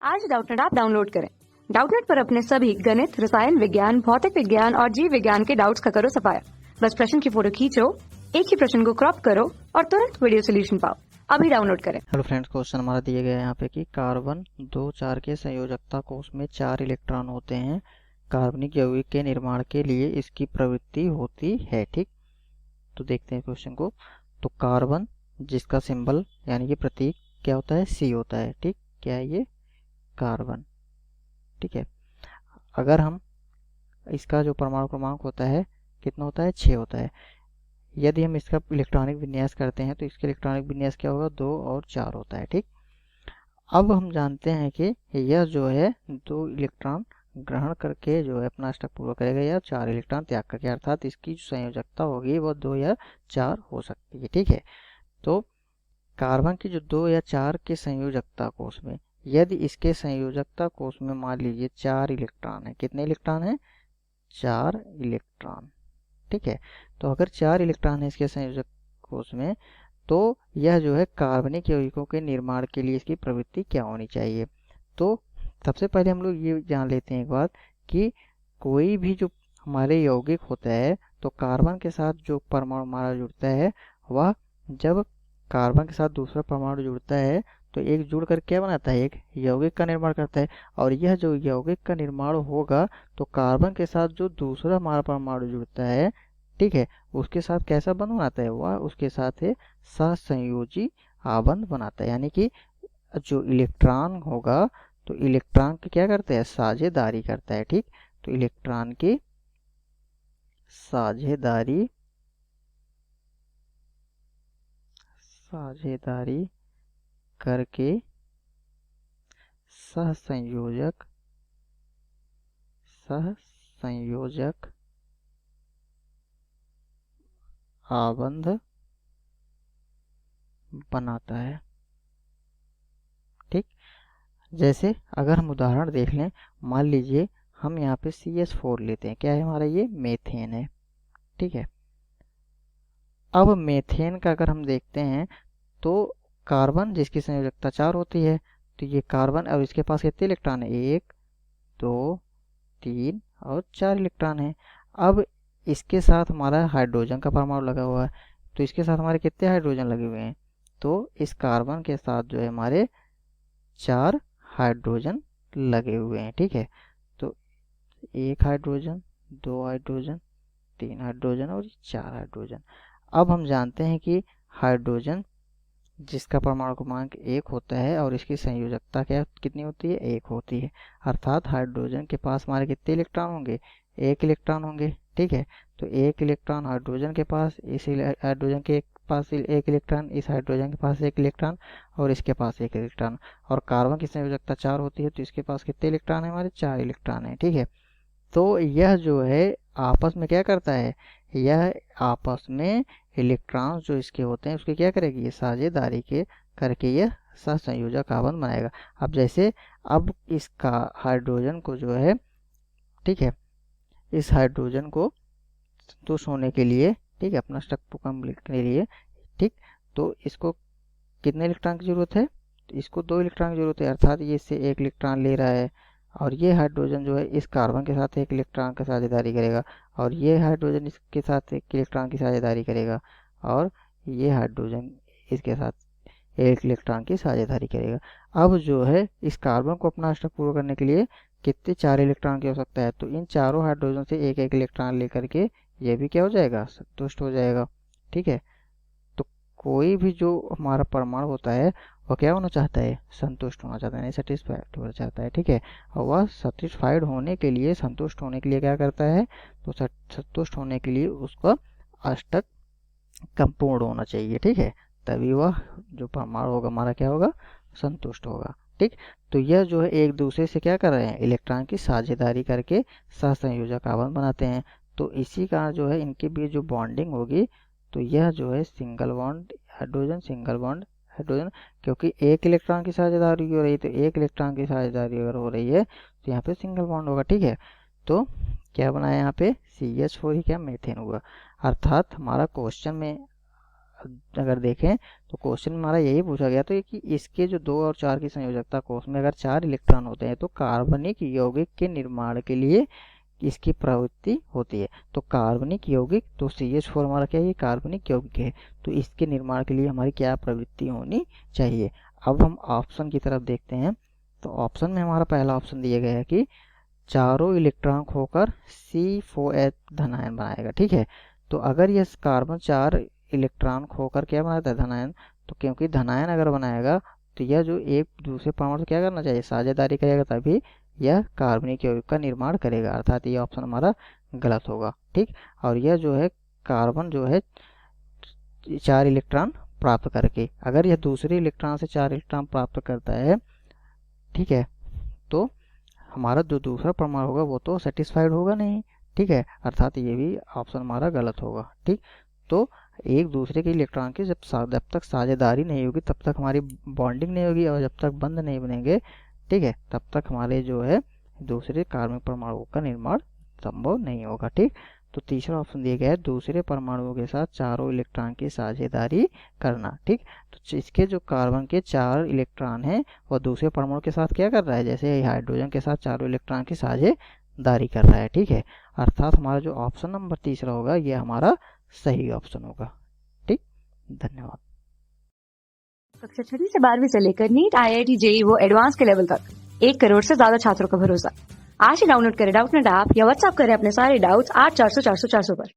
आज Doubtnut app download करें। Doubtnut पर अपने सभी गणित, रसायन विज्ञान, भौतिक विज्ञान और जीव विज्ञान के डाउट्स का करो सफाया। बस प्रश्न की फोटो खींचो, एक ही प्रश्न को क्रॉप करो और तुरंत वीडियो सोल्यूशन पाओ। अभी डाउनलोड करें। हेलो फ्रेंड्स, क्वेश्चन हमारा दिए गया है यहाँ पे कि कार्बन 2-4 के संयोजकता कोष में 4 इलेक्ट्रॉन होते हैं। कार्बनिक यौगिक के निर्माण के लिए इसकी प्रवृत्ति होती है। ठीक, तो देखते हैं क्वेश्चन को। तो कार्बन जिसका सिंबल यानी कि प्रतीक क्या होता है, सी होता है। ठीक, क्या है ये, कार्बन। ठीक है, अगर हम इसका जो परमाणु क्रमांक होता है कितना होता है, 6 होता है। यदि हम इसका इलेक्ट्रॉनिक विन्यास करते हैं तो इसका इलेक्ट्रॉनिक विन्यास क्या होगा, 2 और 4 होता है। ठीक, अब हम जानते हैं कि यह जो है 2 इलेक्ट्रॉन ग्रहण करके जो है अपना स्टक पूरा करेगा या 4 इलेक्ट्रॉन त्याग करके, अर्थात इसकी जो संयोजकता होगी वो 2 या 4 हो सकती है। ठीक है, तो कार्बन की जो 2 या 4 के संयोजकता कोष में, यदि इसके संयोजकता कोष में मान लीजिए 4 इलेक्ट्रॉन है। कितने इलेक्ट्रॉन है, 4 इलेक्ट्रॉन। ठीक है, तो अगर 4 इलेक्ट्रॉन है इसके संयोजक कोष में, तो यह जो है कार्बनिक यौगिकों के निर्माण के लिए इसकी प्रवृत्ति क्या होनी चाहिए। तो सबसे पहले हम लोग ये जान लेते हैं एक बात कि कोई भी जो हमारे यौगिक होता है तो कार्बन के साथ जो परमाणु हमारा जुड़ता है, वह जब कार्बन के साथ दूसरा परमाणु जुड़ता है तो एक जुड़ कर क्या बनाता है, एक यौगिक का निर्माण करता है। और यह जो यौगिक का निर्माण होगा तो कार्बन के साथ जो दूसरा हमारा परमाणु जुड़ता है, ठीक है, उसके साथ कैसा बंध बनाता है, वह उसके साथ है सहसंयोजी आबंध बनाता है। यानी कि जो इलेक्ट्रॉन होगा तो इलेक्ट्रॉन की क्या करता है, साझेदारी करता है। ठीक, तो इलेक्ट्रॉन की साझेदारी करके सहसंयोजक आबंध बनाता है। ठीक, जैसे अगर हम उदाहरण देख लें, मान लीजिए हम यहाँ पे CH4 लेते हैं। क्या है हमारा, ये मेथेन है। ठीक है, अब मेथेन का अगर हम देखते हैं तो कार्बन जिसकी संयोजकता 4 होती है, तो ये कार्बन, अब इसके पास कितने इलेक्ट्रॉन है, 1 2 3 और 4 इलेक्ट्रॉन है। अब इसके साथ हमारा हाइड्रोजन का परमाणु लगा हुआ है, तो इसके साथ हमारे कितने हाइड्रोजन लगे हुए हैं, तो इस कार्बन के साथ जो है हमारे 4 हाइड्रोजन लगे हुए हैं। ठीक है, तो 1 हाइड्रोजन, 2 हाइड्रोजन, 3 हाइड्रोजन और 4 हाइड्रोजन। अब हम जानते हैं कि हाइड्रोजन जिसका परमाणु क्रमांक 1 होता है और इसकी संयोजकता क्या कितनी होती है, 1 होती है। अर्थात हाइड्रोजन के पास हमारे कितने इलेक्ट्रॉन होंगे, 1 इलेक्ट्रॉन होंगे। ठीक है, तो 1 इलेक्ट्रॉन हाइड्रोजन के पास, इस हाइड्रोजन के पास 1 इलेक्ट्रॉन, इस हाइड्रोजन के पास 1 इलेक्ट्रॉन और इसके पास 1 इलेक्ट्रॉन। और कार्बन की संयोजकता 4 होती है तो इसके पास कितने इलेक्ट्रॉन है, हमारे 4 इलेक्ट्रॉन है। ठीक है, तो यह जो है आपस में क्या करता है, यह आपस में इलेक्ट्रॉन्स जो इसके होते हैं उसके क्या करेगी, ये साझेदारी के करके यह सहसंयोजक आबंध बनाएगा। अब जैसे अब इसका हाइड्रोजन को जो है, ठीक है, इस हाइड्रोजन को संतुष्ट होने के लिए, ठीक है, अपना स्ट्रक्चर कंप्लीट करने के लिए, ठीक, तो इसको कितने इलेक्ट्रॉन की जरूरत है, तो इसको 2 इलेक्ट्रॉन की जरूरत है। अर्थात ये इससे 1 इलेक्ट्रॉन ले रहा है और ये हाइड्रोजन जो है इस कार्बन के साथ 1 इलेक्ट्रॉन की साझेदारी करेगा और ये हाइड्रोजन इसके साथ 1 इलेक्ट्रॉन की साझेदारी करेगा और ये हाइड्रोजन इसके साथ 1 इलेक्ट्रॉन की साझेदारी करेगा। अब जो है इस कार्बन को अपना स्ट्रक्चर पूरा करने के लिए कितने 4 इलेक्ट्रॉन की आवश्यकता है, तो इन चारों हाइड्रोजन से 1-1 इलेक्ट्रॉन लेकर के ये भी क्या हो जाएगा, संतुष्ट हो जाएगा। ठीक है, तो कोई भी जो हमारा परमाणु होता है वह क्या होना चाहता है, संतुष्ट होना चाहता है, नहीं सेटिस्फाइड होना चाहता है। ठीक है, और वह सेटिस्फाइड होने के लिए, संतुष्ट होने के लिए क्या करता है, तो संतुष्ट होने के लिए उसका अष्टक संपूर्ण होना चाहिए। ठीक है, तभी वह जो परमाणु होगा हमारा क्या होगा, संतुष्ट होगा। ठीक, तो यह जो है एक दूसरे से क्या कर रहे हैं, इलेक्ट्रॉन की साझेदारी करके सहसंयोजक आबंध बनाते हैं। तो इसी कारण जो है इनके बीच जो बॉन्डिंग होगी, तो यह जो है single bond hydrogen, single bond hydrogen, क्योंकि 1 इलेक्ट्रॉन की साझेदारी हो रही है, तो 1 इलेक्ट्रॉन की साझेदारी अगर हो रही है तो यहाँ पे सिंगल बॉन्ड होगा। ठीक है, तो क्या बनाया यहाँ पे, CH4 ही क्या, मेथेन हुआ। अर्थात हमारा क्वेश्चन में अगर देखें तो क्वेश्चन में हमारा यही पूछा गया था कि इसके जो 2 और 4 की संयोजकता कोष में अगर 4 इलेक्ट्रॉन होते हैं तो कार्बनिक यौगिक के निर्माण के लिए इसकी प्रवृत्ति होती है। तो कार्बनिक यौगिक, तो CH4 हमारा क्या है, कार्बनिक यौगिक है, तो इसके निर्माण के लिए हमारी क्या प्रवृत्ति होनी चाहिए। अब हम ऑप्शन की तरफ देखते हैं। तो ऑप्शन में हमारा पहला ऑप्शन दिया गया है कि चारों इलेक्ट्रॉन खोकर C4H धनायन बनाएगा। ठीक है, तो अगर यह कार्बन 4 इलेक्ट्रॉन खोकर क्या बनाता है, धनायन, तो क्योंकि धनायन अगर बनाएगा तो यह जो एक दूसरे परमाणु से क्या करना चाहिए, साझेदारी करेगा, तभी यह कार्बनिक यौगिक का निर्माण करेगा, अर्थात ये ऑप्शन हमारा गलत होगा। ठीक, और यह जो है कार्बन जो है 4 इलेक्ट्रॉन प्राप्त करके, अगर यह दूसरे इलेक्ट्रॉन से 4 इलेक्ट्रॉन प्राप्त करता है, ठीक है, तो हमारा जो दूसरा परमाणु होगा वो तो सेटिस्फाइड होगा नहीं। ठीक है, अर्थात ये भी ऑप्शन हमारा गलत होगा। ठीक, तो एक दूसरे के इलेक्ट्रॉन की जब तक साझेदारी नहीं होगी तब तक हमारी बॉन्डिंग नहीं होगी, और जब तक बंध नहीं बनेंगे, ठीक है, तब तक हमारे जो है दूसरे कार्बनिक परमाणुओं का निर्माण संभव नहीं होगा। ठीक, तो तीसरा ऑप्शन दिया गया है दूसरे परमाणुओं के साथ चारों इलेक्ट्रॉन की साझेदारी करना। ठीक, तो इसके जो कार्बन के 4 इलेक्ट्रॉन हैं वह दूसरे परमाणु के साथ क्या कर रहा है, जैसे हाइड्रोजन के साथ चारों इलेक्ट्रॉन की साझेदारी कर रहा है। ठीक है, अर्थात हमारा जो ऑप्शन नंबर तीसरा होगा यह हमारा सही ऑप्शन होगा। ठीक, धन्यवाद। कक्षा 6 से 12वीं से लेकर नीट, IIT, JEE वो एडवांस के लेवल तक 1 करोड़ से ज्यादा छात्रों का भरोसा। आज ही डाउनलोड करें डाउटनेट ऐप या व्हाट्सएप करें अपने सारे डाउट्स 8400 400 400 पर।